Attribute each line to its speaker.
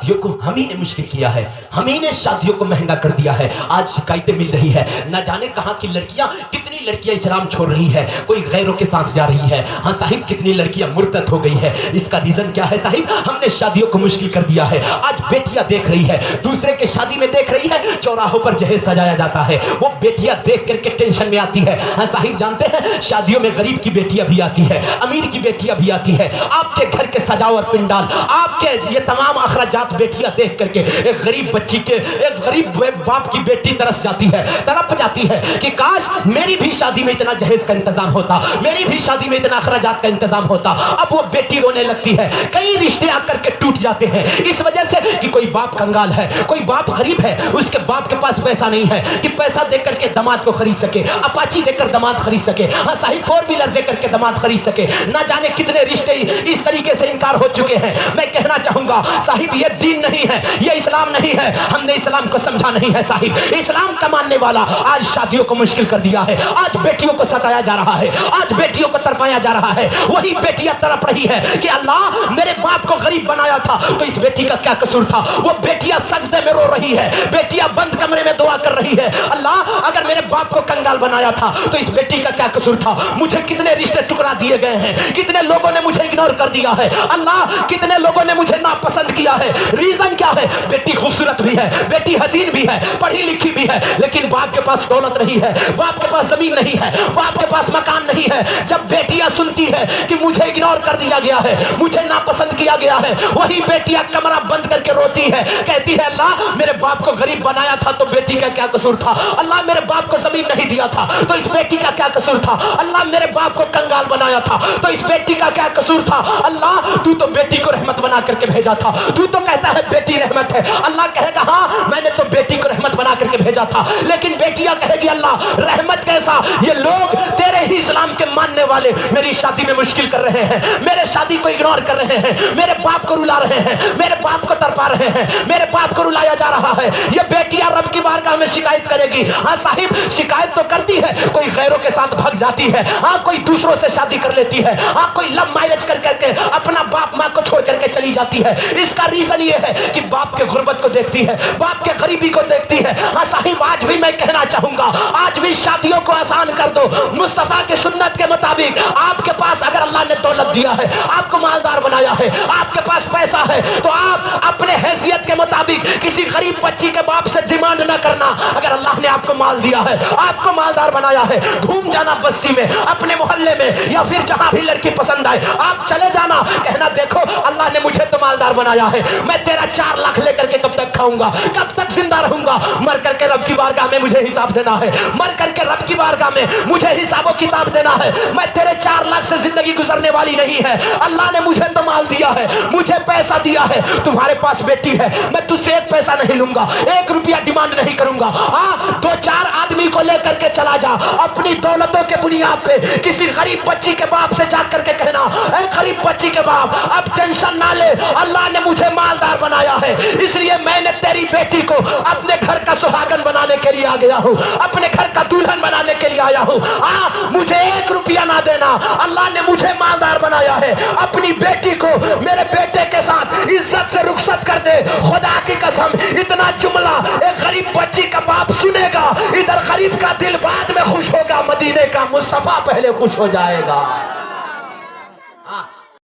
Speaker 1: شادیوں کو ہم ہی نے مشکل کیا ہے، ہم ہی نے شادیوں کو مہنگا کر دیا ہے. آج شکایتیں مل رہی ہے، نہ جانے کہاں کی لڑکیاں، کتنی لڑکیاں اسلام چھوڑ رہی ہے، کوئی غیروں کے ساتھ جا رہی ہے. ہاں صاحب کتنی لڑکیاں مرتد ہو گئی ہے. اس کا ریزن کیا ہے صاحب؟ ہم نے شادیوں کو مشکل کر دیا ہے. آج بیٹیاں دیکھ رہی ہے، دوسرے کے شادی میں دیکھ رہی ہے، چوراہوں پر جہیز سجایا جاتا ہے، وہ بیٹیاں دیکھ کر کے ٹینشن میں آتی ہے. ہاں صاحب جانتے ہیں شادیوں میں غریب کی بیٹیاں بھی آتی ہے، امیر کی بیٹیاں بھی آتی ہے. آپ کے گھر کے سجاوٹ پنڈال، آپ کے یہ تمام اخراجات بیٹیاں دیکھ کر کے ایک غریب بچی کے، ایک غریب باپ کی بیٹی ترس جاتی ہے، تڑپ جاتی ہے کہ کاش میری بھی شادی میں اتنا جہیز کا انتظام ہوتا، میری بھی شادی میں اتنا اخراجات کا انتظام ہوتا. اب وہ بیٹی رونے لگتی ہے. کئی رشتے آ کر کے ٹوٹ جاتے ہیں اس وجہ سے کہ کوئی باپ کنگال ہے، کوئی باپ غریب ہے، اس کے باپ کے پاس پیسہ نہیں ہے کہ پیسہ دے کر کے داماد کو خرید سکے، اپاچی دے کر داماد خرید سکے، ہاں صحیح 4 ویلر دے کر کے داماد خرید سکے. نہ جانے کتنے رشتے اس طریقے سے انکار ہو چکے ہیں. میں کہنا چاہوں گا صاحب یہ دین نہیں ہے، یہ اسلام نہیں ہے. ہم نے اسلام کو سمجھا نہیں ہے صاحب. اسلام کا ماننے والا آج شادیوں کو مشکل کر دیا ہے، آج بیٹیوں کو ستایا جا رہا ہے، آج بیٹیوں کو تڑپایا جا رہا ہے. وہی بیٹیاں تڑپ رہی ہے کہ اللہ میرے باپ کو غریب بنایا تھا تو اس بیٹی کا کیا قصور تھا. وہ بیٹیاں سجدے میں رو رہی ہے، بیٹیاں بند کمرے میں دعا کر رہی ہے، اللہ اگر میرے باپ کو کنگال بنایا تھا تو اس بیٹی کا کیا قصور تھا. مجھے کتنے رشتے ٹکرا دیے گئے ہیں، کتنے لوگوں نے مجھے اگنور کر دیا ہے، اللہ کتنے لوگوں نے مجھے ناپسند کیا ہے. ریزن کیا ہے؟ بیٹی خوبصورت بھی ہے، بیٹی حسین بھی ہے، پڑھی لکھی بھی ہے، لیکن باپ کے پاس دولت نہیں ہے، باپ کے پاس زمین نہیں ہے، باپ کے پاس مکان نہیں ہے. جب بیٹیاں سنتی ہے کہ مجھے اگنور کر دیا گیا ہے، مجھے ناپسند کیا گیا ہے، وہی بیٹیاں کمرہ بند کر کے روتی ہے، کہتی ہے اللہ میرے باپ کو غریب بنایا تھا تو بیٹی کا کیا قصور تھا. اللہ میرے باپ کو زمین نہیں دیا تھا تو اس بیٹی کا کیا قصور تھا. اللہ میرے باپ کو کنگال بنایا تھا تو اس بیٹی کا کیا قصور تھا. اللہ تو بیٹی کو رحمت بنا کر کے بھیجا تھا، تو کہتا ہے بیٹی رحمت ہے. اللہ کہے گا ہاں میں نے تو بیٹی کو رحمت بنا کر کے بھیجا تھا. لیکن بیٹیاں کہے گی اللہ رحمت کیسا، یہ لوگ تیرے ہی اسلام کے ماننے والے میری شادی میں مشکل کر رہے ہیں، میرے شادی کو اگنور کر رہے ہیں، میرے باپ کو رلا رہے ہیں، میرے باپ کو تڑپا رہے ہیں، میرے باپ کو رلایا جا رہا ہے. یہ بیٹیاں رب کی بارگاہ میں شکایت کرے گی. ہاں صاحب شکایت تو کرتی ہے، کوئی غیروں کے ساتھ بھگ جاتی ہے، ہاں کوئی دوسروں سے شادی کر لیتی ہے، ہاں کوئی لو میرج کر کر کے اپنا باپ ماں کو چھوڑ کر کے چلی جاتی ہے. اس کا ریزن یہ ہے کہ باپ کے غربت کو دیکھتی ہے، باپ کے غریبی کو دیکھتی ہے. ہاں صاحب آج بھی میں کہنا چاہوں گا آج بھی شادیوں کو آسان کر دو مصطفیٰ کی سنت کے مطابق. آپ کے پاس اگر اللہ نے دولت دیا ہے، آپ کو مالدار بنایا ہے، آپ کے پاس پیسہ ہے، تو آپ اپنے حیثیت کے مطابق کسی غریب بچی کے باپ سے ڈیمانڈ نہ کرنا. اگر اللہ نے آپ کو مال دیا ہے، آپ کو مالدار بنایا ہے، گھوم جانا بستی میں، اپنے محلے میں، یا پھر جہاں بھی لڑکی پسند آئے آپ چلے جانا، کہنا دیکھو اللہ نے مجھے تو مالدار بنایا ہے، میں تیرا 4 لاکھ لے کر کے کب تک کھاؤں گا، کب تک زندہ رہوں گا. مر کر کے رب کی بارگاہ میں مجھے حساب دینا ہے، مر کر کے رب کی بارگاہ میں مجھے حساب و کتاب دینا ہے. میں تیرے 4 لاکھ سے زندگی گزرنے والی نہیں ہے. اللہ نے مجھے تو مال دیا ہے، مجھے پیسہ دیا ہے، تمہارے پاس بیٹی ہے، میں تجھ سے 1 پیسہ نہیں لوں گا، 1 روپیہ ڈیمانڈ نہیں کروں گا. ہاں 2-4 آدمی کو لے کر کے چلا جا، اپنی دولتوں کے بنیاد پہ کسی غریب بچی کے باپ سے جا کر کے کہنا اے غریب بچی کے باپ اب ٹینشن نہ لے، اللہ نے مجھے مالدار بنایا ہے، اس لیے میں نے تیری بیٹی کو اپنے گھر کا سہاگن بنانے کے لیے آ گیا ہوں، اپنے گھر کا دلہن بنانے کے لیے آیا ہوں. مجھے 1 روپیہ نہ دینا، اللہ نے مجھے مالدار بنایا ہے. اپنی بیٹی کو میرے بیٹے کے ساتھ عزت سے رخصت کر دے. خدا کی قسم اتنا جملہ ایک غریب بچی کا باپ سنے گا، ادھر غریب کا دل بعد میں خوش ہوگا، مدینے کا مصطفیٰ پہلے خوش ہو جائے گا.